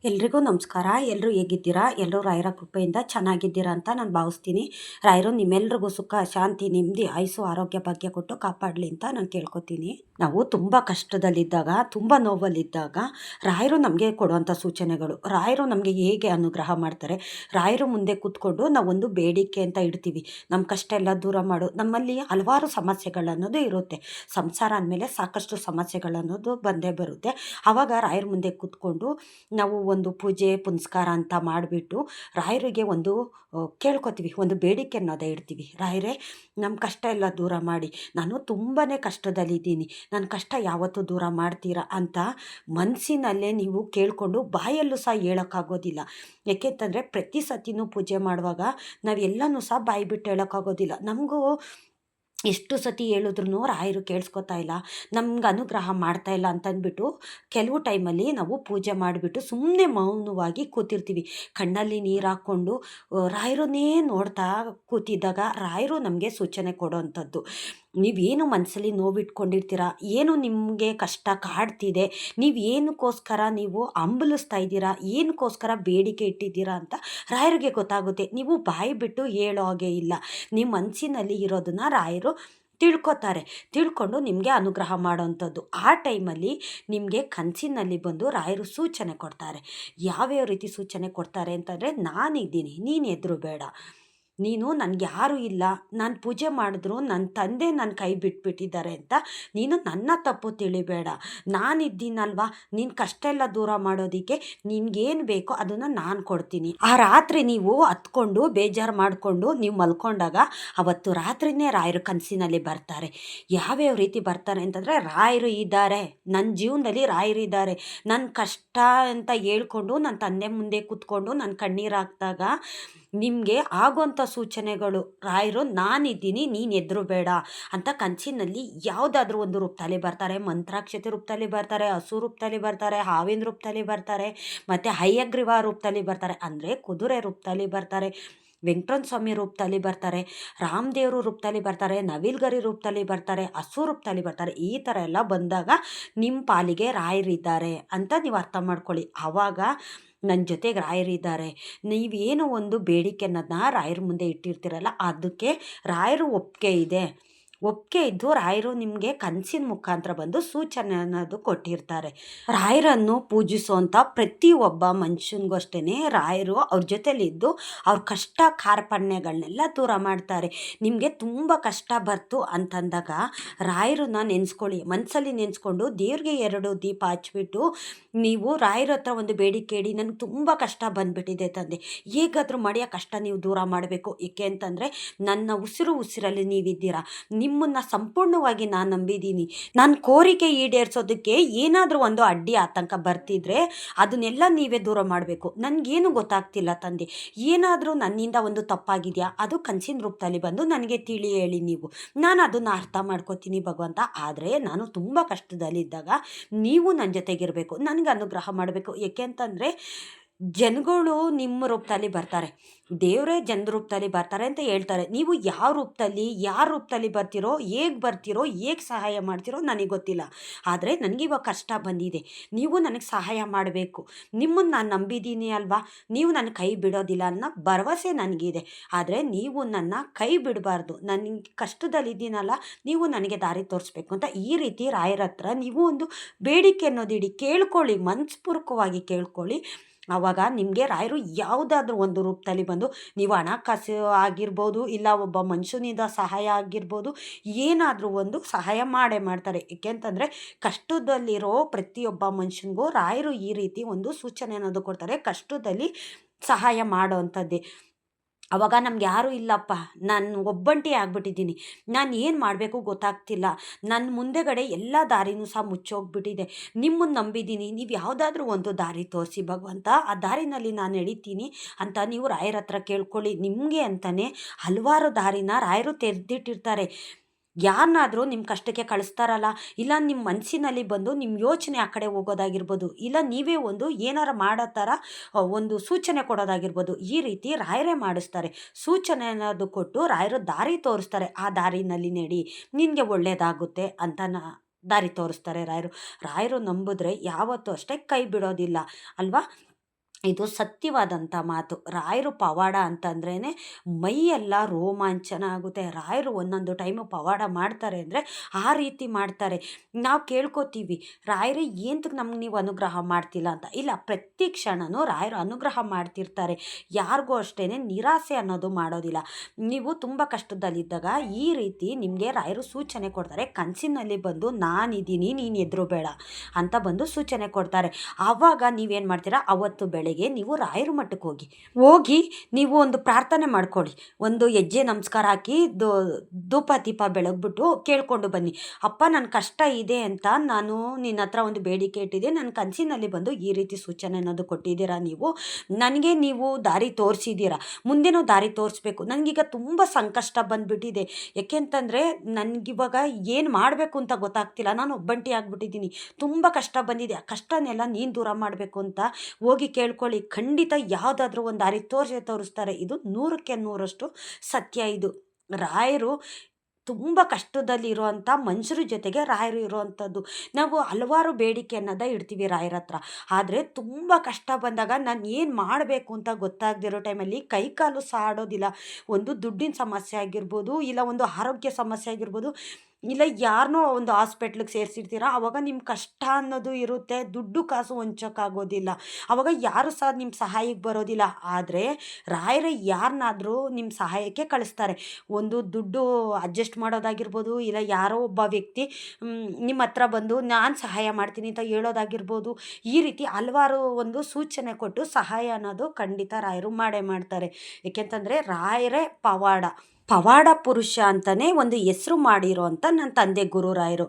ಎಲ್ರಿಗೂ ನಮಸ್ಕಾರ. ಎಲ್ಲರೂ ಹೇಗಿದ್ದೀರಾ? ಎಲ್ಲರೂ ರಾಯರ ಕೃಪೆಯಿಂದ ಚೆನ್ನಾಗಿದ್ದೀರಾ ಅಂತ ನಾನು ಭಾವಿಸ್ತೀನಿ. ರಾಯರು ನಿಮ್ಮೆಲ್ರಿಗೂ ಸುಖ, ಶಾಂತಿ, ನೆಮ್ಮದಿ, ಆಯುಸ್ಸು, ಆರೋಗ್ಯ, ಭಾಗ್ಯ ಕೊಟ್ಟು ಕಾಪಾಡಲಿ ಅಂತ ನಾನು ಕೇಳ್ಕೊತೀನಿ. ನಾವು ತುಂಬ ಕಷ್ಟದಲ್ಲಿದ್ದಾಗ, ತುಂಬ ನೋವಲ್ಲಿದ್ದಾಗ ರಾಯರು ನಮಗೆ ಕೊಡುವಂಥ ಸೂಚನೆಗಳು, ರಾಯರು ನಮಗೆ ಹೇಗೆ ಅನುಗ್ರಹ ಮಾಡ್ತಾರೆ, ರಾಯರು ಮುಂದೆ ಕೂತ್ಕೊಂಡು ನಾವೊಂದು ಬೇಡಿಕೆ ಅಂತ ಇಡ್ತೀವಿ. ನಮ್ಮ ಕಷ್ಟ ಎಲ್ಲ ದೂರ ಮಾಡು. ನಮ್ಮಲ್ಲಿ ಹಲವಾರು ಸಮಸ್ಯೆಗಳನ್ನೋದು ಇರುತ್ತೆ. ಸಂಸಾರ ಅಂದಮೇಲೆ ಸಾಕಷ್ಟು ಸಮಸ್ಯೆಗಳನ್ನೋದು ಬಂದೇ ಬರುತ್ತೆ. ಆವಾಗ ರಾಯರ ಮುಂದೆ ಕೂತ್ಕೊಂಡು ನಾವು ಒಂದು ಪೂಜೆ ಪುನಸ್ಕಾರ ಅಂತ ಮಾಡಿಬಿಟ್ಟು ರಾಯರಿಗೆ ಒಂದು ಕೇಳ್ಕೊತೀವಿ, ಒಂದು ಬೇಡಿಕೆ ಅನ್ನೋದೇ ಇಡ್ತೀವಿ. ರಾಯರೇ, ನಮ್ಮ ಕಷ್ಟ ಎಲ್ಲ ದೂರ ಮಾಡಿ, ನಾನು ತುಂಬಾ ಕಷ್ಟದಲ್ಲಿದ್ದೀನಿ, ನನ್ನ ಕಷ್ಟ ಯಾವತ್ತೂ ದೂರ ಮಾಡ್ತೀರಾ ಅಂತ ಮನಸ್ಸಿನಲ್ಲೇ ನೀವು ಕೇಳಿಕೊಂಡು ಬಾಯಲ್ಲೂ ಸಹ ಹೇಳೋಕ್ಕಾಗೋದಿಲ್ಲ. ಏಕೆಂತಂದರೆ ಪ್ರತಿ ಸತಿನೂ ಪೂಜೆ ಮಾಡುವಾಗ ನಾವೆಲ್ಲನೂ ಸಹ ಬಾಯಿ ಬಿಟ್ಟು ಹೇಳೋಕ್ಕಾಗೋದಿಲ್ಲ. ನಮಗೂ ಎಷ್ಟು ಸತಿ ಹೇಳಿದ್ರೂ ರಾಯರು ಕೇಳಿಸ್ಕೊತಾ ಇಲ್ಲ, ನಮ್ಗೆ ಅನುಗ್ರಹ ಮಾಡ್ತಾ ಇಲ್ಲ ಅಂತಂದ್ಬಿಟ್ಟು ಕೆಲವು ಟೈಮಲ್ಲಿ ನಾವು ಪೂಜೆ ಮಾಡಿಬಿಟ್ಟು ಸುಮ್ಮನೆ ಮೌನವಾಗಿ ಕೂತಿರ್ತೀವಿ. ಕಣ್ಣಲ್ಲಿ ನೀರು ಹಾಕ್ಕೊಂಡು ರಾಯರನ್ನೇ ನೋಡ್ತಾ ಕೂತಿದ್ದಾಗ ರಾಯರು ನಮಗೆ ಸೂಚನೆ ಕೊಡೋವಂಥದ್ದು. ನೀವೇನು ಮನಸ್ಸಲ್ಲಿ ನೋವಿಟ್ಕೊಂಡಿರ್ತೀರ, ಏನು ನಿಮಗೆ ಕಷ್ಟ ಕಾಡ್ತಿದೆ, ನೀವು ಏನಕ್ಕೋಸ್ಕರ ನೀವು ಹಂಬಲಿಸ್ತಾ ಇದ್ದೀರಾ, ಏನಕ್ಕೋಸ್ಕರ ಬೇಡಿಕೆ ಇಟ್ಟಿದ್ದೀರಾ ಅಂತ ರಾಯರಿಗೆ ಗೊತ್ತಾಗುತ್ತೆ. ನೀವು ಬಾಯಿ ಬಿಟ್ಟು ಹೇಳೋ ಹಾಗೆ ಇಲ್ಲ. ನಿಮ್ಮ ಮನಸ್ಸಿನಲ್ಲಿ ಇರೋದನ್ನು ರಾಯರು ತಿಳ್ಕೊತಾರೆ. ತಿಳ್ಕೊಂಡು ನಿಮಗೆ ಅನುಗ್ರಹ ಮಾಡೋವಂಥದ್ದು. ಆ ಟೈಮಲ್ಲಿ ನಿಮಗೆ ಕನಸಿನಲ್ಲಿ ಬಂದು ರಾಯರು ಸೂಚನೆ ಕೊಡ್ತಾರೆ. ಯಾವ್ಯಾವ ರೀತಿ ಸೂಚನೆ ಕೊಡ್ತಾರೆ ಅಂತಂದರೆ, ನಾನಿದ್ದೀನಿ, ನೀನು ಹೆದರಬೇಡ, ನೀನು ನನಗೆ ಯಾರೂ ಇಲ್ಲ, ನಾನು ಪೂಜೆ ಮಾಡಿದ್ರು ನನ್ನ ತಂದೆ ನನ್ನ ಕೈ ಬಿಟ್ಬಿಟ್ಟಿದ್ದಾರೆ ಅಂತ ನೀನು ನನ್ನ ತಪ್ಪು ತಿಳಿಬೇಡ, ನಾನಿದ್ದೀನಲ್ವಾ, ನಿನ್ನ ಕಷ್ಟ ಎಲ್ಲ ದೂರ ಮಾಡೋದಕ್ಕೆ ನಿನ್ಗೇನು ಬೇಕೋ ಅದನ್ನು ನಾನು ಕೊಡ್ತೀನಿ. ಆ ರಾತ್ರಿ ನೀವು ಹತ್ಕೊಂಡು ಬೇಜಾರು ಮಾಡಿಕೊಂಡು ನೀವು ಮಲ್ಕೊಂಡಾಗ ಅವತ್ತು ರಾತ್ರಿನೇ ರಾಯರು ಕನಸಿನಲ್ಲಿ ಬರ್ತಾರೆ. ಯಾವ್ಯಾವ ರೀತಿ ಬರ್ತಾರೆ ಅಂತಂದರೆ, ರಾಯರು ಇದ್ದಾರೆ, ನನ್ನ ಜೀವನದಲ್ಲಿ ರಾಯರು ಇದ್ದಾರೆ, ನನ್ನ ಕಷ್ಟ ಅಂತ ಹೇಳ್ಕೊಂಡು ನನ್ನ ತಂದೆ ಮುಂದೆ ಕೂತ್ಕೊಂಡು ನನ್ನ ಕಣ್ಣೀರು ಹಾಕಿದಾಗ ನಿಮಗೆ ಆಗೋಂಥ ಸೂಚನೆಗಳು, ರಾಯರು ನಾನಿದ್ದೀನಿ, ನೀನು ಹೆದರಬೇಡ ಅಂತ ಕನಸಿನಲ್ಲಿ ಯಾವುದಾದ್ರೂ ಒಂದು ರೂಪದಲ್ಲಿ ಬರ್ತಾರೆ. ಮಂತ್ರಾಕ್ಷತೆ ರೂಪದಲ್ಲಿ ಬರ್ತಾರೆ, ಹಸು ರೂಪದಲ್ಲಿ ಬರ್ತಾರೆ, ಹಾವಿನ ರೂಪದಲ್ಲಿ ಬರ್ತಾರೆ, ಮತ್ತು ಹಯಗ್ರೀವ ರೂಪದಲ್ಲಿ ಬರ್ತಾರೆ, ಅಂದರೆ ಕುದುರೆ ರೂಪದಲ್ಲಿ ಬರ್ತಾರೆ, ವೆಂಕಟರಮಣ ಸ್ವಾಮಿ ರೂಪದಲ್ಲಿ ಬರ್ತಾರೆ, ರಾಮದೇವರು ರೂಪದಲ್ಲಿ ಬರ್ತಾರೆ, ನವಿಲ್ಗರಿ ರೂಪದಲ್ಲಿ ಬರ್ತಾರೆ, ಹಸು ರೂಪದಲ್ಲಿ ಬರ್ತಾರೆ. ಈ ಥರ ಎಲ್ಲ ಬಂದಾಗ ನಿಮ್ಮ ಪಾಲಿಗೆ ರಾಯರಿದ್ದಾರೆ ಅಂತ ನೀವು ಅರ್ಥ ಮಾಡ್ಕೊಳ್ಳಿ. ಆವಾಗ ನನ್ನ ಜೊತೆಗೆ ರಾಯರಿದ್ದಾರೆ, ನೀವೇನು ಒಂದು ಬೇಡಿಕೆ ಅನ್ನೋದನ್ನ ರಾಯರ ಮುಂದೆ ಇಟ್ಟಿರ್ತೀರಲ್ಲ, ಅದಕ್ಕೆ ರಾಯರು ಒಪ್ಪಿಗೆ ಇದ್ದು ರಾಯರು ನಿಮಗೆ ಕನಸಿನ ಮುಖಾಂತರ ಬಂದು ಸೂಚನೆ ಅನ್ನೋದು ಕೊಟ್ಟಿರ್ತಾರೆ. ರಾಯರನ್ನು ಪೂಜಿಸುವಂಥ ಪ್ರತಿಯೊಬ್ಬ ಮನುಷ್ಯನಿಗೂ ಅಷ್ಟೇ ರಾಯರು ಅವ್ರ ಜೊತೆಲಿದ್ದು ಅವ್ರ ಕಷ್ಟ ಕಾರ್ಪಣ್ಯಗಳನ್ನೆಲ್ಲ ದೂರ ಮಾಡ್ತಾರೆ. ನಿಮಗೆ ತುಂಬ ಕಷ್ಟ ಬರ್ತು ಅಂತಂದಾಗ ರಾಯರನ್ನ ನೆನೆಸ್ಕೊಳ್ಳಿ, ಮನಸ್ಸಲ್ಲಿ ನೆನೆಸ್ಕೊಂಡು ದೇವ್ರಿಗೆ 2 ದೀಪ ಹಚ್ಬಿಟ್ಟು ನೀವು ರಾಯರ ಹತ್ರ ಒಂದು ಬೇಡಿಕೆ ಇಡಿ, ನನಗೆ ತುಂಬ ಕಷ್ಟ ಬಂದುಬಿಟ್ಟಿದೆ ತಂದೆ, ಹೇಗಾದರೂ ಮಾಡಿ ಆ ಕಷ್ಟ ನೀವು ದೂರ ಮಾಡಬೇಕು. ಏಕೆ ಅಂತಂದರೆ ನನ್ನ ಉಸಿರಲ್ಲಿ ನೀವಿದ್ದೀರಾ, ನಿಮ್ಮನ್ನು ಸಂಪೂರ್ಣವಾಗಿ ನಾನು ನಂಬಿದ್ದೀನಿ. ನನ್ನ ಕೋರಿಕೆ ಈಡೇರಿಸೋದಕ್ಕೆ ಏನಾದರೂ ಒಂದು ಅಡ್ಡಿ ಆತಂಕ ಬರ್ತಿದ್ರೆ ಅದನ್ನೆಲ್ಲ ನೀವೇ ದೂರ ಮಾಡಬೇಕು. ನನಗೇನು ಗೊತ್ತಾಗ್ತಿಲ್ಲ ತಂದೆ, ಏನಾದರೂ ನನ್ನಿಂದ ಒಂದು ತಪ್ಪಾಗಿದೆಯಾ, ಅದು ಕನಸಿನ ರೂಪದಲ್ಲಿ ಬಂದು ನನಗೆ ತಿಳಿ ಹೇಳಿ ನೀವು, ನಾನು ಅದನ್ನು ಅರ್ಥ ಮಾಡ್ಕೋತೀನಿ ಭಗವಂತ. ಆದರೆ ನಾನು ತುಂಬ ಕಷ್ಟದಲ್ಲಿದ್ದಾಗ ನೀವು ನನ್ನ ಜೊತೆಗಿರಬೇಕು, ನನಗೆ ಅನುಗ್ರಹ ಮಾಡಬೇಕು. ಏಕೆ ಅಂತಂದರೆ ಜನಗಳು ನಿಮ್ಮ ರೂಪದಲ್ಲಿ ಬರ್ತಾರೆ, ದೇವರೇ ಜನದ ರೂಪದಲ್ಲಿ ಬರ್ತಾರೆ ಅಂತ ಹೇಳ್ತಾರೆ. ನೀವು ಯಾವ ರೂಪದಲ್ಲಿ ಯಾರ ರೂಪದಲ್ಲಿ ಬರ್ತಿರೋ, ಹೇಗೆ ಸಹಾಯ ಮಾಡ್ತಿರೋ ನನಗೆ ಗೊತ್ತಿಲ್ಲ. ಆದರೆ ನನಗಿವಾಗ ಕಷ್ಟ ಬಂದಿದೆ, ನೀವು ನನಗೆ ಸಹಾಯ ಮಾಡಬೇಕು, ನಿಮ್ಮನ್ನು ನಾನು ನಂಬಿದ್ದೀನಿ ಅಲ್ವಾ, ನೀವು ನನ್ನ ಕೈ ಬಿಡೋದಿಲ್ಲ ಅನ್ನೋ ಭರವಸೆ ನನಗಿದೆ. ಆದರೆ ನೀವು ನನ್ನ ಕೈ ಬಿಡಬಾರ್ದು, ನನಗೆ ಕಷ್ಟದಲ್ಲಿದ್ದೀನಲ್ಲ, ನೀವು ನನಗೆ ದಾರಿ ತೋರಿಸ್ಬೇಕು ಅಂತ ಈ ರೀತಿ ರಾಯರ ಹತ್ರ ನೀವು ಒಂದು ಬೇಡಿಕೆ ಅನ್ನೋದಿಡಿ, ಕೇಳ್ಕೊಳ್ಳಿ, ಮನಸ್ಪೂರ್ವಕವಾಗಿ ಕೇಳ್ಕೊಳ್ಳಿ. ಆವಾಗ ನಿಮಗೆ ರಾಯರು ಯಾವುದಾದ್ರೂ ಒಂದು ರೂಪದಲ್ಲಿ ಬಂದು, ನೀವು ಹಣಕಾಸು ಆಗಿರ್ಬೋದು, ಇಲ್ಲ ಒಬ್ಬ ಮನುಷ್ಯನಿಂದ ಸಹಾಯ ಆಗಿರ್ಬೋದು, ಏನಾದರೂ ಒಂದು ಸಹಾಯ ಮಾಡೇ ಮಾಡ್ತಾರೆ. ಏಕೆಂತಂದರೆ ಕಷ್ಟದಲ್ಲಿರೋ ಪ್ರತಿಯೊಬ್ಬ ಮನುಷ್ಯನಿಗೂ ರಾಯರು ಈ ರೀತಿ ಒಂದು ಸೂಚನೆ ಅನ್ನೋದು ಕೊಡ್ತಾರೆ, ಕಷ್ಟದಲ್ಲಿ ಸಹಾಯ ಮಾಡೋ ಅಂಥದ್ದೇ. ಆವಾಗ ನಮ್ಗೆ ಯಾರೂ ಇಲ್ಲಪ್ಪ, ನಾನು ಒಬ್ಬಂಟಿ ಆಗಿಬಿಟ್ಟಿದ್ದೀನಿ, ನಾನು ಏನು ಮಾಡಬೇಕು ಗೊತ್ತಾಗ್ತಿಲ್ಲ, ನನ್ನ ಮುಂದೆಗಡೆ ಎಲ್ಲ ದಾರಿನೂ ಸಹ ಮುಚ್ಚೋಗ್ಬಿಟ್ಟಿದೆ, ನಿಮ್ಮನ್ನು ನಂಬಿದ್ದೀನಿ, ನೀವು ಯಾವುದಾದ್ರೂ ಒಂದು ದಾರಿ ತೋರಿಸಿ ಭಗವಂತ, ಆ ದಾರಿನಲ್ಲಿ ನಾನು ನಡೀತೀನಿ ಅಂತ ನೀವು ರಾಯರ ಹತ್ರ ಕೇಳ್ಕೊಳ್ಳಿ. ನಿಮಗೆ ಅಂತಲೇ ಹಲವಾರು ದಾರಿನ ರಾಯರು ತೆರೆದಿಟ್ಟಿರ್ತಾರೆ. ಯಾರನ್ನಾದರೂ ನಿಮ್ಮ ಕಷ್ಟಕ್ಕೆ ಕಳಿಸ್ತಾರಲ್ಲ, ಇಲ್ಲ ನಿಮ್ಮ ಮನಸ್ಸಿನಲ್ಲಿ ಬಂದು ನಿಮ್ಮ ಯೋಚನೆ ಆ ಕಡೆ ಹೋಗೋದಾಗಿರ್ಬೋದು, ಇಲ್ಲ ನೀವೇ ಒಂದು ಏನಾರು ಮಾಡೋ ಥರ ಒಂದು ಸೂಚನೆ ಕೊಡೋದಾಗಿರ್ಬೋದು, ಈ ರೀತಿ ರಾಯರೇ ಮಾಡಿಸ್ತಾರೆ. ಸೂಚನೆ ಅನ್ನೋದು ಕೊಟ್ಟು ರಾಯರು ದಾರಿ ತೋರಿಸ್ತಾರೆ, ಆ ದಾರಿನಲ್ಲಿ ನಡಿ, ನಿನಗೆ ಒಳ್ಳೆಯದಾಗುತ್ತೆ ಅಂತ ದಾರಿ ತೋರಿಸ್ತಾರೆ ರಾಯರು. ರಾಯರು ನಂಬಿದ್ರೆ ಯಾವತ್ತೂ ಅಷ್ಟೇ ಕೈ ಬಿಡೋದಿಲ್ಲ ಅಲ್ವಾ. ಇದು ಸತ್ಯವಾದಂಥ ಮಾತು. ರಾಯರು ಪವಾಡ ಅಂತಂದ್ರೇ ಮೈಯೆಲ್ಲ ರೋಮಾಂಚನ ಆಗುತ್ತೆ. ರಾಯರು ಒಂದೊಂದು ಟೈಮು ಪವಾಡ ಮಾಡ್ತಾರೆ ಅಂದರೆ ಆ ರೀತಿ ಮಾಡ್ತಾರೆ. ನಾವು ಕೇಳ್ಕೊತೀವಿ, ರಾಯರೇ ಏಂತಕ್ಕೆ ನಮ್ಗೆ ನೀವು ಅನುಗ್ರಹ ಮಾಡ್ತಿಲ್ಲ ಅಂತ. ಇಲ್ಲ, ಪ್ರತಿ ಕ್ಷಣನೂ ರಾಯರು ಅನುಗ್ರಹ ಮಾಡ್ತಿರ್ತಾರೆ. ಯಾರಿಗೂ ಅಷ್ಟೇ ನಿರಾಸೆ ಅನ್ನೋದು ಮಾಡೋದಿಲ್ಲ. ನೀವು ತುಂಬ ಕಷ್ಟದಲ್ಲಿದ್ದಾಗ ಈ ರೀತಿ ನಿಮಗೆ ರಾಯರು ಸೂಚನೆ ಕೊಡ್ತಾರೆ. ಕನಸಿನಲ್ಲಿ ಬಂದು ನಾನಿದ್ದೀನಿ, ನೀನು ಹೆದರಬೇಡ ಅಂತ ಬಂದು ಸೂಚನೆ ಕೊಡ್ತಾರೆ. ಆವಾಗ ನೀವೇನು ಮಾಡ್ತೀರಾ, ಅವತ್ತು ಬೆಳಗ್ಗೆ ನೀವು ರಾಯರ ಮಠಕ್ಕೆ ಹೋಗಿ ನೀವು ಒಂದು ಪ್ರಾರ್ಥನೆ ಮಾಡ್ಕೊಳ್ಳಿ. ಒಂದು ಹೆಜ್ಜೆ ನಮಸ್ಕಾರ ಹಾಕಿ ಧೂಪ ದೀಪ ಬೆಳಗ್ಬಿಟ್ಟು ಕೇಳ್ಕೊಂಡು ಬನ್ನಿ. ಅಪ್ಪ, ನನ್ನ ಕಷ್ಟ ಇದೆ ಅಂತ ನಾನು ನಿನ್ನ ಹತ್ರ ಒಂದು ಬೇಡಿಕೆ ಇಟ್ಟಿದ್ದೆ. ನನ್ನ ಕನಸಿನಲ್ಲಿ ಬಂದು ಈ ರೀತಿ ಸೂಚನೆ ಅನ್ನೋದು ಕೊಟ್ಟಿದ್ದೀರಾ. ನನಗೆ ನೀವು ದಾರಿ ತೋರಿಸಿದ್ದೀರಾ, ಮುಂದೇನೂ ದಾರಿ ತೋರಿಸ್ಬೇಕು. ನನಗೀಗ ತುಂಬ ಸಂಕಷ್ಟ ಬಂದುಬಿಟ್ಟಿದೆ. ಯಾಕೆಂತಂದರೆ ನನಗಿವಾಗ ಏನು ಮಾಡಬೇಕು ಅಂತ ಗೊತ್ತಾಗ್ತಿಲ್ಲ. ನಾನು ಒಬ್ಬಂಟಿ ಆಗಿಬಿಟ್ಟಿದ್ದೀನಿ. ತುಂಬ ಕಷ್ಟ ಬಂದಿದೆ. ಆ ಕಷ್ಟನೆಲ್ಲ ನೀನು ದೂರ ಮಾಡಬೇಕು ಅಂತ ಹೋಗಿ ಕೇಳ್ಕೊಳ್ಳಿ. ಖಂಡಿತ ಯಾವುದಾದ್ರೂ ಒಂದು ದಾರಿ ತೋರಿಸ್ತಾರೆ. ಇದು 100ಕ್ಕೆ 100ರಷ್ಟು ಸತ್ಯ. ಇದು ರಾಯರು ತುಂಬ ಕಷ್ಟದಲ್ಲಿರುವಂಥ ಮನುಷ್ಯರ ಜೊತೆಗೆ ರಾಯರು ಇರುವಂಥದ್ದು. ನಾವು ಹಲವಾರು ಬೇಡಿಕೆ ಅನ್ನೋದ ಇಡ್ತೀವಿ ರಾಯರ ಹತ್ರ. ಆದರೆ ತುಂಬ ಕಷ್ಟ ಬಂದಾಗ ನಾನು ಏನು ಮಾಡಬೇಕು ಅಂತ ಗೊತ್ತಾಗದಿರೋ ಟೈಮಲ್ಲಿ ಕೈಕಾಲು ಸಾಡೋದಿಲ್ಲ. ಒಂದು ದುಡ್ಡಿನ ಸಮಸ್ಯೆ ಆಗಿರ್ಬೋದು, ಇಲ್ಲ ಒಂದು ಆರೋಗ್ಯ ಸಮಸ್ಯೆ ಆಗಿರ್ಬೋದು, ಇಲ್ಲ ಯಾರನ್ನೋ ಒಂದು ಹಾಸ್ಪಿಟ್ಲಿಗೆ ಸೇರಿಸಿರ್ತೀರ. ಆವಾಗ ನಿಮ್ಮ ಕಷ್ಟ ಅನ್ನೋದು ಇರುತ್ತೆ. ದುಡ್ಡು ಕಾಸು ಹೊಂಚೋಕ್ಕಾಗೋದಿಲ್ಲ. ಆವಾಗ ಯಾರು ಸಹ ನಿಮ್ಮ ಸಹಾಯಕ್ಕೆ ಬರೋದಿಲ್ಲ. ಆದರೆ ರಾಯರೇ ಯಾರನ್ನಾದರೂ ನಿಮ್ಮ ಸಹಾಯಕ್ಕೆ ಕಳಿಸ್ತಾರೆ. ಒಂದು ದುಡ್ಡು ಅಡ್ಜಸ್ಟ್ ಮಾಡೋದಾಗಿರ್ಬೋದು, ಇಲ್ಲ ಯಾರೋ ಒಬ್ಬ ವ್ಯಕ್ತಿ ನಿಮ್ಮ ಹತ್ರ ಬಂದು ನಾನು ಸಹಾಯ ಮಾಡ್ತೀನಿ ಅಂತ ಹೇಳೋದಾಗಿರ್ಬೋದು. ಈ ರೀತಿ ಹಲವಾರು ಒಂದು ಸೂಚನೆ ಕೊಟ್ಟು ಸಹಾಯ ಅನ್ನೋದು ಖಂಡಿತ ರಾಯರು ಮಾಡೇ ಮಾಡ್ತಾರೆ. ಏಕೆಂತಂದರೆ ರಾಯರೇ ಪವಾಡ ಪುರುಷ ಅಂತಲೇ ಒಂದು ಹೆಸರು ಮಾಡಿರೋ ನನ್ನ ತಂದೆ ಗುರುರಾಯರು.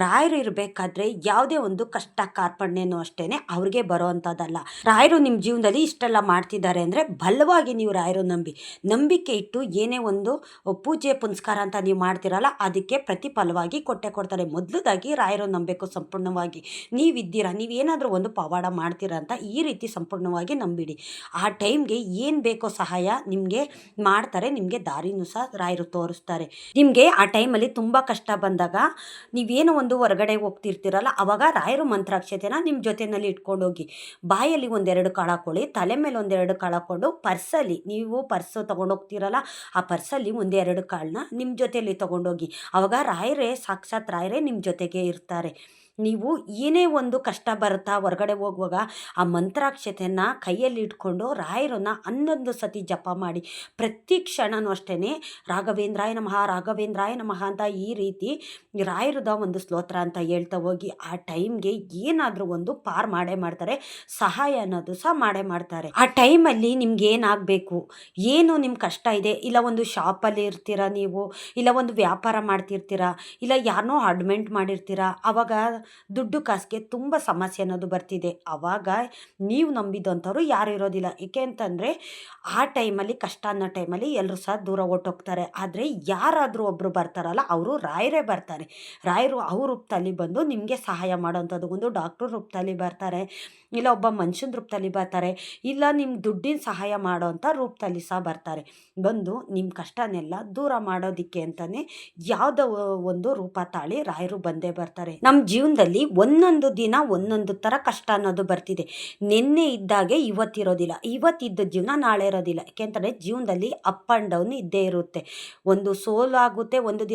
ರಾಯರು ಇರಬೇಕಾದ್ರೆ ಯಾವುದೇ ಒಂದು ಕಷ್ಟ ಕಾರ್ಪಣ್ಯನೂ ಅಷ್ಟೇ ಅವ್ರಿಗೆ ಬರೋ ಅಂಥದ್ದಲ್ಲ. ರಾಯರು ನಿಮ್ಮ ಜೀವನದಲ್ಲಿ ಇಷ್ಟೆಲ್ಲ ಮಾಡ್ತಿದ್ದಾರೆ ಅಂದರೆ ಬಲವಾಗಿ ನೀವು ರಾಯರು ನಂಬಿಕೆ ಇಟ್ಟು ಏನೇ ಒಂದು ಪೂಜೆ ಪುನಸ್ಕಾರ ಅಂತ ನೀವು ಮಾಡ್ತಿರಲ್ಲ, ಅದಕ್ಕೆ ಪ್ರತಿಫಲವಾಗಿ ಕೊಡ್ತಾರೆ. ಮೊದಲದಾಗಿ ರಾಯರು ನಂಬಬೇಕು ಸಂಪೂರ್ಣವಾಗಿ. ನೀವೇನಾದರೂ ಒಂದು ಪವಾಡ ಮಾಡ್ತೀರಾ ಅಂತ ಈ ರೀತಿ ಸಂಪೂರ್ಣವಾಗಿ ನಂಬಿಡಿ. ಆ ಟೈಮ್ಗೆ ಏನು ಬೇಕೋ ಸಹಾಯ ನಿಮಗೆ ಮಾಡ್ತಾರೆ. ನಿಮಗೆ ದಾರಿನೂ ಸಹ ರಾಯರು ತೋರಿಸ್ತಾರೆ. ನಿಮಗೆ ಆ ಟೈಮಲ್ಲಿ ತುಂಬ ಕಷ್ಟ ಬಂದಾಗ ನೀವೇನೋ ಒಂದು ಹೊರಗಡೆ ಹೋಗ್ತಿರ್ತೀರಲ್ಲ, ಆವಾಗ ರಾಯರು ಮಂತ್ರಾಕ್ಷತೆನ ನಿಮ್ಮ ಜೊತೆಯಲ್ಲಿ ಇಟ್ಕೊಂಡೋಗಿ ಬಾಯಲ್ಲಿ ಒಂದೆರಡು ಕಾಳು ಹಾಕ್ಕೊಳ್ಳಿ, ತಲೆ ಮೇಲೆ ಒಂದೆರಡು ಕಾಳು ಹಾಕ್ಕೊಂಡು ಪರ್ಸಲ್ಲಿ, ನೀವು ಪರ್ಸು ತೊಗೊಂಡೋಗ್ತೀರಲ್ಲ, ಆ ಪರ್ಸಲ್ಲಿ ಒಂದೆರಡು ಕಾಳನ್ನ ನಿಮ್ಮ ಜೊತೆಯಲ್ಲಿ ತೊಗೊಂಡೋಗಿ. ಆವಾಗ ಸಾಕ್ಷಾತ್ ರಾಯರೇ ನಿಮ್ಮ ಜೊತೆಗೆ ಇರ್ತಾರೆ. ನೀವು ಏನೇ ಒಂದು ಕಷ್ಟ ಬರುತ್ತಾ ಹೊರಗಡೆ ಹೋಗುವಾಗ ಆ ಮಂತ್ರಾಕ್ಷತೆಯನ್ನು ಕೈಯಲ್ಲಿ ಇಟ್ಕೊಂಡು ರಾಯರನ್ನ 11 ಸತಿ ಜಪ ಮಾಡಿ. ಪ್ರತಿ ಕ್ಷಣವೂ ಅಷ್ಟೇ ರಾಘವೇಂದ್ರಾಯ ನಮಃ ರಾಘವೇಂದ್ರಾಯ ನಮಃ ಅಂತ ಈ ರೀತಿ ರಾಯರದ ಒಂದು ಸ್ತೋತ್ರ ಅಂತ ಹೇಳ್ತಾ ಹೋಗಿ ಆ ಟೈಮ್ಗೆ ಏನಾದರೂ ಒಂದು ಪಾರ್ ಮಾಡೇ ಮಾಡ್ತಾರೆ. ಸಹಾಯ ಅನ್ನೋದು ಸಹ ಮಾಡೇ ಮಾಡ್ತಾರೆ. ಆ ಟೈಮಲ್ಲಿ ನಿಮ್ಗೆ ಏನಾಗಬೇಕು, ಏನು ನಿಮ್ಮ ಕಷ್ಟ ಇದೆ, ಇಲ್ಲ ಒಂದು ಶಾಪಲ್ಲಿ ಇರ್ತೀರಾ ನೀವು, ಇಲ್ಲ ಒಂದು ವ್ಯಾಪಾರ ಮಾಡ್ತಿರ್ತೀರಾ, ಇಲ್ಲ ಯಾರನ್ನೋ ಅಡ್ಮೆಂಟ್ ಮಾಡಿರ್ತೀರಾ, ಆವಾಗ ದುಡ್ಡು ಕಾಸಿಗೆ ತುಂಬ ಸಮಸ್ಯೆ ಅನ್ನೋದು ಬರ್ತಿದೆ. ಆವಾಗ ನೀವು ನಂಬಿದಂಥವ್ರು ಯಾರು ಇರೋದಿಲ್ಲ. ಏಕೆ ಅಂತಂದರೆ ಆ ಟೈಮಲ್ಲಿ, ಕಷ್ಟ ಅನ್ನೋ ಟೈಮಲ್ಲಿ ಎಲ್ಲರೂ ಸಹ ದೂರ ಹೊರ್ಟೋಗ್ತಾರೆ. ಆದರೆ ಯಾರಾದರೂ ಒಬ್ಬರು ಬರ್ತಾರಲ್ಲ, ಅವರು ರಾಯರೇ ಬರ್ತಾರೆ. ರಾಯರು ಅವ್ರ ರೂಪದಲ್ಲಿ ಬಂದು ನಿಮಗೆ ಸಹಾಯ ಮಾಡೋವಂಥದ್ದು. ಒಂದು ಡಾಕ್ಟ್ರ್ ರೂಪದಲ್ಲಿ ಬರ್ತಾರೆ, ಇಲ್ಲ ಒಬ್ಬ ಮನುಷ್ಯನ ರೂಪದಲ್ಲಿ ಬರ್ತಾರೆ, ಇಲ್ಲ ನಿಮ್ಮ ದುಡ್ಡಿನ ಸಹಾಯ ಮಾಡೋವಂಥ ರೂಪದಲ್ಲಿ ಸಹ ಬರ್ತಾರೆ. ಬಂದು ನಿಮ್ಮ ಕಷ್ಟನೆಲ್ಲ ದೂರ ಮಾಡೋದಕ್ಕೆ ಅಂತಲೇ ಯಾವುದೋ ಒಂದು ರೂಪ ತಾಳಿ ರಾಯರು ಬಂದೇ ಬರ್ತಾರೆ. ನಮ್ಮ ಜೀವನದಲ್ಲಿ ಒಂದೊಂದು ದಿನ ಒಂದೊಂದು ಥರ ಕಷ್ಟ ಅನ್ನೋದು ಬರ್ತಿದೆ. ನಿನ್ನೆ ಇದ್ದಾಗೆ ಇವತ್ತಿರೋದಿಲ್ಲ, ಇವತ್ತಿದ್ದ ಜೀವನ ನಾಳೆ ಇರೋದಿಲ್ಲ. ಯಾಕೆಂತಂದರೆ ಜೀವನದಲ್ಲಿ ಅಪ್ ಆ್ಯಂಡ್ ಡೌನ್ ಇದ್ದೇ ಇರುತ್ತೆ. ಒಂದು ಸೋಲಾಗುತ್ತೆ, ಒಂದು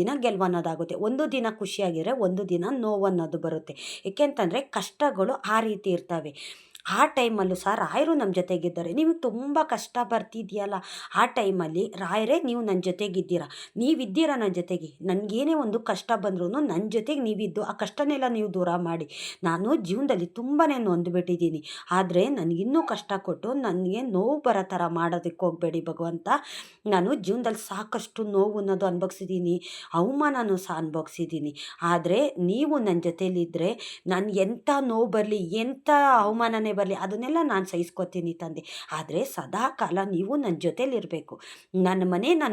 ದಿನ ಗೆಲುವನ್ನೋದಾಗುತ್ತೆ. ಒಂದು ದಿನ ಖುಷಿಯಾಗಿದ್ರೆ ಒಂದು ದಿನ ನೋವನ್ನೋದು ಬರುತ್ತೆ. ಏಕೆಂತಂದರೆ ಕಷ್ಟಗಳು ಆ ರೀತಿ ಇರ್ತವೆ. ಆ ಟೈಮಲ್ಲೂ ಸಹ ರಾಯರು ನಮ್ಮ ಜೊತೆಗಿದ್ದಾರೆ. ನಿಮಗೆ ತುಂಬ ಕಷ್ಟ ಬರ್ತಿದೆಯಲ್ಲ, ಆ ಟೈಮಲ್ಲಿ ರಾಯರೇ ನೀವು ನನ್ನ ಜೊತೆಗಿದ್ದೀರಾ, ನೀವಿದ್ದೀರಾ ನನ್ನ ಜೊತೆಗೆ. ನನಗೇನೇ ಒಂದು ಕಷ್ಟ ಬಂದ್ರೂ ನನ್ನ ಜೊತೆಗೆ ನೀವಿದ್ದು ಆ ಕಷ್ಟನೆಲ್ಲ ನೀವು ದೂರ ಮಾಡಿ. ನಾನು ಜೀವನದಲ್ಲಿ ತುಂಬಾ ನೊಂದುಬಿಟ್ಟಿದ್ದೀನಿ, ಆದರೆ ನನಗಿನ್ನೂ ಕಷ್ಟ ಕೊಟ್ಟು ನನಗೆ ನೋವು ಬರೋ ಥರ ಮಾಡೋದಕ್ಕೆ ಹೋಗಬೇಡಿ ಭಗವಂತ. ನಾನು ಜೀವನದಲ್ಲಿ ಸಾಕಷ್ಟು ನೋವು ಅನ್ನೋದು ಅನುಭವಿಸಿದ್ದೀನಿ, ಅವಮಾನನೂ ಸಹ ಅನುಭವಿಸಿದ್ದೀನಿ. ಆದರೆ ನೀವು ನನ್ನ ಜೊತೆಯಲ್ಲಿದ್ದರೆ ನಾನು ಎಂಥ ನೋವು ಬರಲಿ, ಎಂಥ ಅವಮಾನನೇ ಬರಲಿ, ಅದನ್ನೆಲ್ಲ ನಾನು ಸಹಿಸ್ಕೊತೀನಿ ತಂದೆ. ಆದರೆ ಸದಾ ಕಾಲ ನೀವು ನನ್ನ ಜೊತೇಲಿರಬೇಕು. ನನ್ನ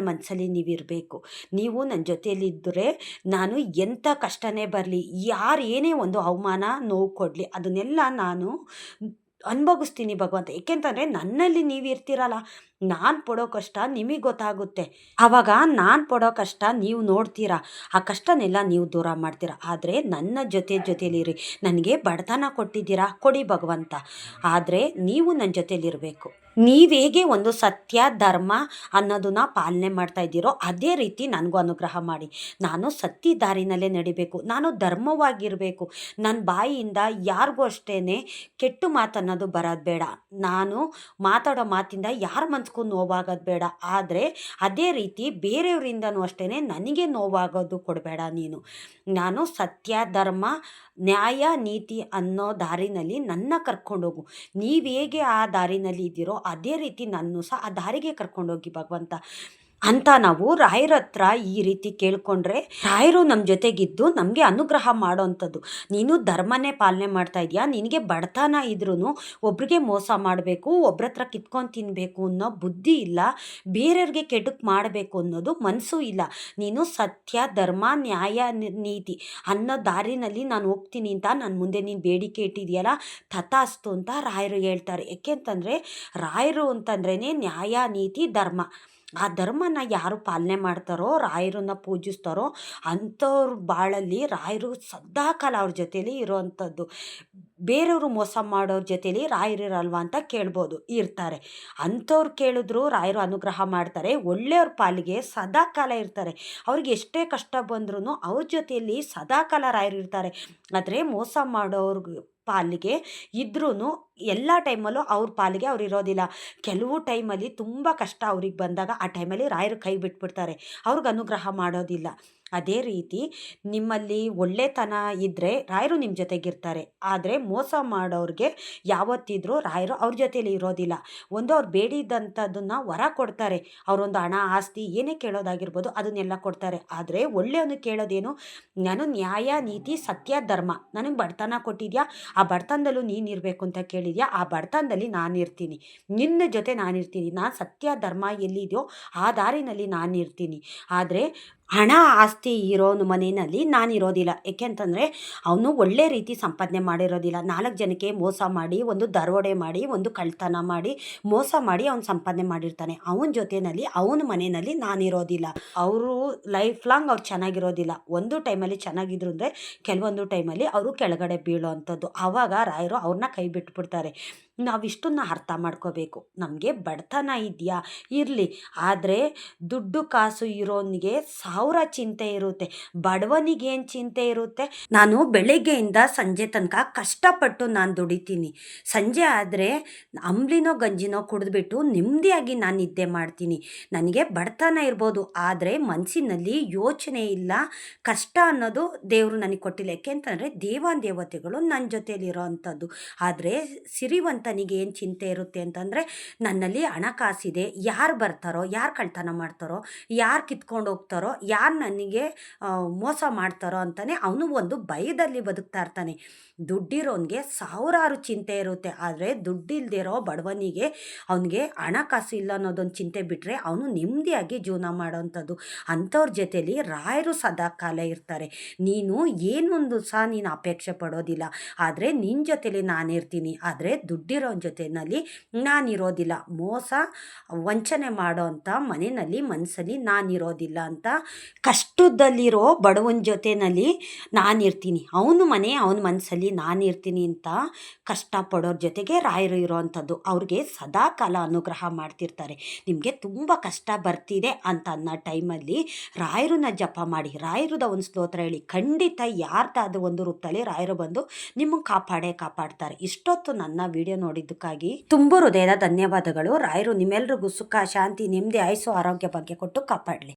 ಮನಸ್ಸಲ್ಲಿ ನೀವಿರಬೇಕು. ನೀವು ನನ್ನ ಜೊತೆಯಲ್ಲಿದ್ದರೆ ನಾನು ಎಂಥ ಕಷ್ಟನೇ ಬರಲಿ, ಯಾರು ಏನೇ ಒಂದು ಅವಮಾನ ನೋವು ಕೊಡಲಿ, ಅದನ್ನೆಲ್ಲ ನಾನು ಅನುಭವಿಸ್ತೀನಿ ಭಗವಂತ. ಏಕೆಂತಂದರೆ ನನ್ನಲ್ಲಿ ನೀವು ಇರ್ತೀರಲ್ಲ, ನಾನು ಪಡೋ ಕಷ್ಟ ನಿಮಗೆ ಗೊತ್ತಾಗುತ್ತೆ. ಆವಾಗ ನಾನು ಪಡೋ ಕಷ್ಟ ನೀವು ನೋಡ್ತೀರಾ, ಆ ಕಷ್ಟನೆಲ್ಲ ನೀವು ದೂರ ಮಾಡ್ತೀರಾ. ಆದರೆ ನನ್ನ ಜೊತೆಲಿರಿ. ನನಗೆ ಬಡತನ ಕೊಟ್ಟಿದ್ದೀರಾ, ಕೊಡಿ ಭಗವಂತ. ಆದರೆ ನೀವು ನನ್ನ ಜೊತೆಲಿರಬೇಕು. ನೀವು ಹೇಗೆ ಒಂದು ಸತ್ಯ ಧರ್ಮ ಅನ್ನೋದನ್ನ ಪಾಲನೆ ಮಾಡ್ತಾ ಇದ್ದೀರೋ ಅದೇ ರೀತಿ ನನಗೂ ಅನುಗ್ರಹ ಮಾಡಿ. ನಾನು ಸತ್ಯ ದಾರಿನಲ್ಲೇ ನಡಿಬೇಕು, ನಾನು ಧರ್ಮವಾಗಿರಬೇಕು. ನನ್ನ ಬಾಯಿಯಿಂದ ಯಾರಿಗೂ ಅಷ್ಟೇ ಕೆಟ್ಟ ಮಾತನ್ನೋದು ಬರೋದು ಬೇಡ. ನಾನು ಮಾತಾಡೋ ಮಾತಿಂದ ಯಾರ ಮನ್ಸಿಗೂ ನೋವಾಗೋದು ಬೇಡ. ಆದರೆ ಅದೇ ರೀತಿ ಬೇರೆಯವರಿಂದನೂ ಅಷ್ಟೇ ನನಗೆ ನೋವಾಗೋದು ಕೊಡಬೇಡ ನೀನು. ನಾನು ಸತ್ಯ ಧರ್ಮ ನ್ಯಾಯ ನೀತಿ ಅನ್ನೋ ದಾರಿನಲ್ಲಿ ನನ್ನ ಕರ್ಕೊಂಡೋಗು. ನೀವು ಹೇಗೆ ಆ ದಾರಿನಲ್ಲಿ ಇದ್ದೀರೋ ಅದೇ ರೀತಿ ನನ್ನೂ ಸಹ ಆ ದಾರಿಗೆ ಕರ್ಕೊಂಡೋಗಿ ಭಗವಂತ ಅಂತ ನಾವು ರಾಯರ ಹತ್ರ ಈ ರೀತಿ ಕೇಳ್ಕೊಂಡ್ರೆ ರಾಯರು ನಮ್ಮ ಜೊತೆಗಿದ್ದು ನಮಗೆ ಅನುಗ್ರಹ ಮಾಡೋವಂಥದ್ದು. ನೀನು ಧರ್ಮನೇ ಪಾಲನೆ ಮಾಡ್ತಾ ಇದೆಯಾ, ನಿನಗೆ ಬಡತನ ಇದ್ರೂ ಒಬ್ರಿಗೆ ಮೋಸ ಮಾಡಬೇಕು, ಒಬ್ರ ಹತ್ರ ಕಿತ್ಕೊಂಡು ತಿನ್ನಬೇಕು ಅನ್ನೋ ಬುದ್ಧಿ ಇಲ್ಲ, ಬೇರೆಯವ್ರಿಗೆ ಕೆಡುಕು ಮಾಡಬೇಕು ಅನ್ನೋದು ಮನಸ್ಸು ಇಲ್ಲ. ನೀನು ಸತ್ಯ ಧರ್ಮ ನ್ಯಾಯ ನೀತಿ ಅನ್ನೋ ದಾರಿನಲ್ಲಿ ನಾನು ಹೋಗ್ತೀನಿ ಅಂತ ನನ್ನ ಮುಂದೆ ನೀನು ಬೇಡಿಕೆ ಇಟ್ಟಿದೆಯಲ್ಲ, ತಥಾಸ್ತು ಅಂತ ರಾಯರು ಹೇಳ್ತಾರೆ. ಏಕೆಂತಂದರೆ ರಾಯರು ಅಂತಂದ್ರೇ ನ್ಯಾಯ ನೀತಿ ಧರ್ಮ. ಆ ಧರ್ಮನ ಯಾರು ಪಾಲನೆ ಮಾಡ್ತಾರೋ, ರಾಯರನ್ನ ಪೂಜಿಸ್ತಾರೋ ಅಂಥವ್ರ ಬಾಳಲ್ಲಿ ರಾಯರು ಸದಾಕಾಲ ಅವ್ರ ಜೊತೇಲಿ ಇರೋವಂಥದ್ದು. ಬೇರೆಯವರು ಮೋಸ ಮಾಡೋರ ಜೊತೇಲಿ ರಾಯರಿರಲ್ವ ಅಂತ ಕೇಳ್ಬೋದು, ಇರ್ತಾರೆ. ಅಂಥವ್ರು ಕೇಳಿದ್ರು ರಾಯರು ಅನುಗ್ರಹ ಮಾಡ್ತಾರೆ. ಒಳ್ಳೆಯವ್ರ ಪಾಲಿಗೆ ಸದಾಕಾಲ ಇರ್ತಾರೆ. ಅವ್ರಿಗೆ ಎಷ್ಟೇ ಕಷ್ಟ ಬಂದ್ರೂ ಅವ್ರ ಜೊತೆಯಲ್ಲಿ ಸದಾಕಾಲ ರಾಯರು ಇರ್ತಾರೆ. ಆದರೆ ಮೋಸ ಮಾಡೋರ್ಗೆ ಪಾಲಿಗೆ ಇದ್ರೂ ಎಲ್ಲ ಟೈಮಲ್ಲೂ ಅವ್ರ ಪಾಲಿಗೆ ಅವ್ರು ಇರೋದಿಲ್ಲ. ಕೆಲವು ಟೈಮಲ್ಲಿ ತುಂಬ ಕಷ್ಟ ಅವ್ರಿಗೆ ಬಂದಾಗ ಆ ಟೈಮಲ್ಲಿ ರಾಯರು ಕೈ ಬಿಟ್ಬಿಡ್ತಾರೆ, ಅವ್ರಿಗೆ ಅನುಗ್ರಹ ಮಾಡೋದಿಲ್ಲ. ಅದೇ ರೀತಿ ನಿಮ್ಮಲ್ಲಿ ಒಳ್ಳೆತನ ಇದ್ದರೆ ರಾಯರು ನಿಮ್ಮ ಜೊತೆಗಿರ್ತಾರೆ. ಆದರೆ ಮೋಸ ಮಾಡೋರಿಗೆ ಯಾವತ್ತಿದ್ರೂ ರಾಯರು ಅವ್ರ ಜೊತೆಯಲ್ಲಿ ಇರೋದಿಲ್ಲ. ಒಂದು ಅವ್ರು ಬೇಡಿದಂಥದ್ದನ್ನು ವರ ಕೊಡ್ತಾರೆ. ಅವರೊಂದು ಹಣ ಆಸ್ತಿ ಏನೇ ಕೇಳೋದಾಗಿರ್ಬೋದು ಅದನ್ನೆಲ್ಲ ಕೊಡ್ತಾರೆ. ಆದರೆ ಒಳ್ಳೆಯವನು ಕೇಳೋದೇನು, ನಾನು ನ್ಯಾಯ ನೀತಿ ಸತ್ಯ ಧರ್ಮ, ನನಗೆ ಬಡತನ ಕೊಟ್ಟಿದ್ಯಾ, ಆ ಬಡತನದಲ್ಲೂ ನೀನಿರಬೇಕು ಅಂತ ಕೇಳಿದ್ಯಾ, ಆ ಬಡತನದಲ್ಲಿ ನಾನಿರ್ತೀನಿ, ನಿನ್ನ ಜೊತೆ ನಾನಿರ್ತೀನಿ. ನಾನು ಸತ್ಯ ಧರ್ಮ ಎಲ್ಲಿದೆಯೋ ಆ ದಾರಿನಲ್ಲಿ ನಾನಿರ್ತೀನಿ. ಆದರೆ ಹಣ ಆಸ್ತಿ ಇರೋನು ಮನೆಯಲ್ಲಿ ನಾನಿರೋದಿಲ್ಲ. ಏಕೆಂತಂದರೆ ಅವನು ಒಳ್ಳೆ ರೀತಿ ಸಂಪಾದನೆ ಮಾಡಿರೋದಿಲ್ಲ. 4 ಜನಕ್ಕೆ ಮೋಸ ಮಾಡಿ, ಒಂದು ದರೋಡೆ ಮಾಡಿ, ಒಂದು ಕಳ್ತನ ಮಾಡಿ, ಮೋಸ ಮಾಡಿ ಅವ್ನು ಸಂಪಾದನೆ ಮಾಡಿರ್ತಾನೆ. ಅವನ ಜೊತೆಯಲ್ಲಿ ಅವನ ಮನೆಯಲ್ಲಿ ನಾನಿರೋದಿಲ್ಲ. ಅವರು ಲೈಫ್ ಲಾಂಗ್ ಅವ್ರು ಚೆನ್ನಾಗಿರೋದಿಲ್ಲ. ಒಂದು ಟೈಮಲ್ಲಿ ಚೆನ್ನಾಗಿದ್ರು ಅಂದರೆ ಕೆಲವೊಂದು ಟೈಮಲ್ಲಿ ಅವರು ಕೆಳಗಡೆ ಬೀಳೋ ಅಂಥದ್ದು. ಆವಾಗ ರಾಯರು ಅವ್ರನ್ನ ಕೈ ಬಿಟ್ಬಿಡ್ತಾರೆ. ನಾವಿಷ್ಟನ್ನು ಅರ್ಥ ಮಾಡ್ಕೋಬೇಕು. ನಮಗೆ ಬಡತನ ಇದೆಯಾ, ಇರಲಿ. ಆದರೆ ದುಡ್ಡು ಕಾಸು ಇರೋನಿಗೆ 1000 ಚಿಂತೆ ಇರುತ್ತೆ, ಬಡವನಿಗೇನು ಚಿಂತೆ ಇರುತ್ತೆ. ನಾನು ಬೆಳಗ್ಗೆಯಿಂದ ಸಂಜೆ ತನಕ ಕಷ್ಟಪಟ್ಟು ನಾನು ದುಡಿತೀನಿ. ಸಂಜೆ ಆದರೆ ಅಂಬ್ಲಿನೋ ಗಂಜಿನೋ ಕುಡಿದ್ಬಿಟ್ಟು ನೆಮ್ಮದಿಯಾಗಿ ನಾನು ನಿದ್ದೆ ಮಾಡ್ತೀನಿ. ನನಗೆ ಬಡತನ ಇರ್ಬೋದು, ಆದರೆ ಮನಸ್ಸಿನಲ್ಲಿ ಯೋಚನೆ ಇಲ್ಲ, ಕಷ್ಟ ಅನ್ನೋದು ದೇವರು ನನಗೆ ಕೊಟ್ಟಿಲ್ಲ. ಯಾಕೆಂತಂದರೆ ದೇವತೆಗಳು ನನ್ನ ಜೊತೆಯಲ್ಲಿರೋ ಅಂಥದ್ದು. ಆದರೆ ಸಿರಿವಂತನಿಗೆ ಏನು ಚಿಂತೆ ಇರುತ್ತೆ ಅಂತಂದರೆ, ನನ್ನಲ್ಲಿ ಹಣಕಾಸಿದೆ, ಯಾರು ಬರ್ತಾರೋ, ಯಾರು ಕಳ್ತನ ಮಾಡ್ತಾರೋ, ಯಾರು ಕಿತ್ಕೊಂಡು ಹೋಗ್ತಾರೋ, ಯಾರು ನನಗೆ ಮೋಸ ಮಾಡ್ತಾರೋ ಅಂತಲೇ ಅವನು ಒಂದು ಭಯದಲ್ಲಿ ಬದುಕ್ತಾ ಇರ್ತಾನೆ. ದುಡ್ಡಿರೋನಿಗೆ ಸಾವಿರಾರು ಚಿಂತೆ ಇರುತ್ತೆ. ಆದರೆ ದುಡ್ಡಿಲ್ದಿರೋ ಬಡವನಿಗೆ ಅವನಿಗೆ ಹಣಕಾಸು ಇಲ್ಲ ಅನ್ನೋದೊಂದು ಚಿಂತೆ ಬಿಟ್ಟರೆ ಅವನು ನೆಮ್ಮದಿಯಾಗಿ ಜೀವನ ಮಾಡೋವಂಥದ್ದು. ಅಂಥವ್ರ ಜೊತೆಯಲ್ಲಿ ರಾಯರು ಸದಾ ಕಾಲ ಇರ್ತಾರೆ. ನೀನು ಏನೊಂದು ಸಹ ನೀನು ಅಪೇಕ್ಷೆ ಪಡೋದಿಲ್ಲ, ಆದರೆ ನಿನ್ನ ಜೊತೆಲಿ ನಾನಿರ್ತೀನಿ. ಆದರೆ ದುಡ್ಡಿರೋನ ಜೊತೆಯಲ್ಲಿ ನಾನಿರೋದಿಲ್ಲ. ಮೋಸ ವಂಚನೆ ಮಾಡೋ ಅಂಥ ಮನೆಯಲ್ಲಿ ಮನಸ್ಸಲ್ಲಿ ನಾನಿರೋದಿಲ್ಲ ಅಂತ ಕಷ್ಟದಲ್ಲಿರೋ ಬಡವನ ಜೊತೆಯಲ್ಲಿ ನಾನಿರ್ತೀನಿ. ಅವನ ಮನೆ ಅವನ ಮನಸ್ಸಲ್ಲಿ ನಾನಿರ್ತೀನಿ ಅಂತ ಕಷ್ಟಪಡೋರ ಜೊತೆಗೆ ರಾಯರು ಇರೋವಂಥದ್ದು. ಅವ್ರಿಗೆ ಸದಾ ಕಾಲ ಅನುಗ್ರಹ ಮಾಡ್ತಿರ್ತಾರೆ. ನಿಮಗೆ ತುಂಬ ಕಷ್ಟ ಬರ್ತಿದೆ ಅಂತ ಅನ್ನೋ ಟೈಮಲ್ಲಿ ರಾಯರನ್ನ ಜಪ ಮಾಡಿ, ರಾಯರದ ಒಂದು ಸ್ತೋತ್ರ ಹೇಳಿ, ಖಂಡಿತ ಯಾರ್ದಾದ ಒಂದು ರೂಪದಲ್ಲಿ ರಾಯರು ಬಂದು ನಿಮಗೆ ಕಾಪಾಡ್ತಾರೆ. ಇಷ್ಟೊತ್ತು ನನ್ನ ವಿಡಿಯೋ ನೋಡಿದ್ದಕ್ಕಾಗಿ ತುಂಬ ಹೃದಯದ ಧನ್ಯವಾದಗಳು. ರಾಯರು ನಿಮ್ಮೆಲ್ರಿಗೂ ಸುಖ ಶಾಂತಿ ನೆಮ್ಮದಿ ಆಯಸ್ಸು ಆರೋಗ್ಯ ಬಗ್ಗೆ ಕೊಟ್ಟು ಕಾಪಾಡಲಿ.